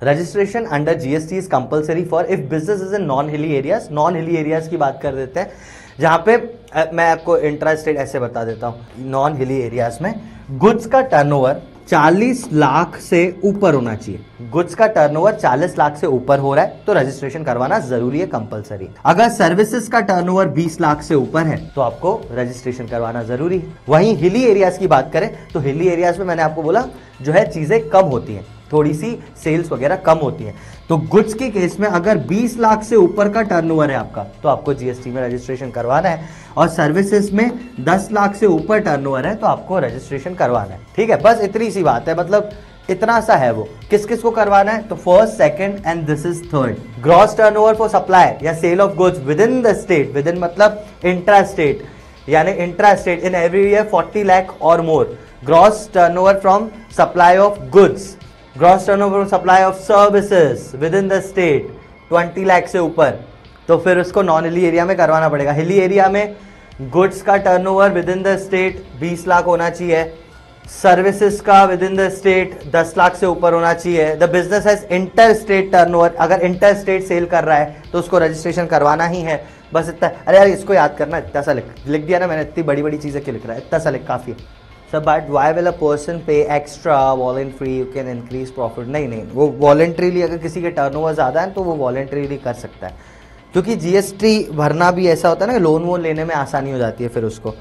Registration under GST is compulsory for if business is in non hilly areas. Non hilly areas की बात कर देते हैं, जहां पे मैं आपको इंट्रा स्टेट ऐसे बता देता हूं। नॉन हिली एरियाज में गुड्स का टर्नओवर 40 लाख से ऊपर होना चाहिए। गुड्स का टर्नओवर 40 लाख से ऊपर हो रहा है तो रजिस्ट्रेशन करवाना जरूरी है, कंपलसरी। अगर सर्विसेज का टर्नओवर 20 लाख से ऊपर है तो आपको रजिस्ट्रेशन करवाना जरूरी है। वहीं हिली एरियाज की बात करें तो हिली एरियाज में मैंने आपको बोला जो है चीजें कम होती हैं, थोड़ी सी सेल्स वगैरह कम होती हैं। तो गुड्स के केस में अगर 20 लाख से ऊपर का टर्नओवर है आपका तो आपको जीएसटी में रजिस्ट्रेशन करवाना है, और सर्विसेज में 10 लाख से ऊपर टर्नओवर है तो आपको रजिस्ट्रेशन करवाना है। ठीक है, बस इतनी सी बात है, मतलब इतना सा है वो। किस किस को करवाना है? तो first, second and this is third. Gross turnover for supply या sale of goods within the state, within मतलब इंट्रा स्टेट, यानी intra state in every year 40 lakh और more. Gross turnover from supply of goods, gross turnover supply of services within the state 20 lakh से ऊपर, तो फिर उसको non hilly area में करवाना पड़ेगा। हिली एरिया में गुड्स का turnover with in the state 20 lakh होना चाहिए, सर्विसेज का with in the state 10 lakh से ऊपर होना चाहिए। The business has inter state turnover, अगर इंटर स्टेट सेल कर रहा है तो उसको रजिस्ट्रेशन करवाना ही है। बस इतना। अरे यार इसको याद करना, इतना सा लिख दिया ना मैंने, इतनी बड़ी बड़ी चीजें क्यों लिख रहा है, इतना सा लिख काफी है। Sir but why will a person pay extra voluntary, you can increase profit? नहीं, वो वॉलेंट्रीली अगर किसी के टर्नओवर ज़्यादा है तो वो वॉलेंट्रीली कर सकता है, क्योंकि जीएसटी भरना भी ऐसा होता है ना, लोन वोन लेने में आसानी हो जाती है फिर उसको।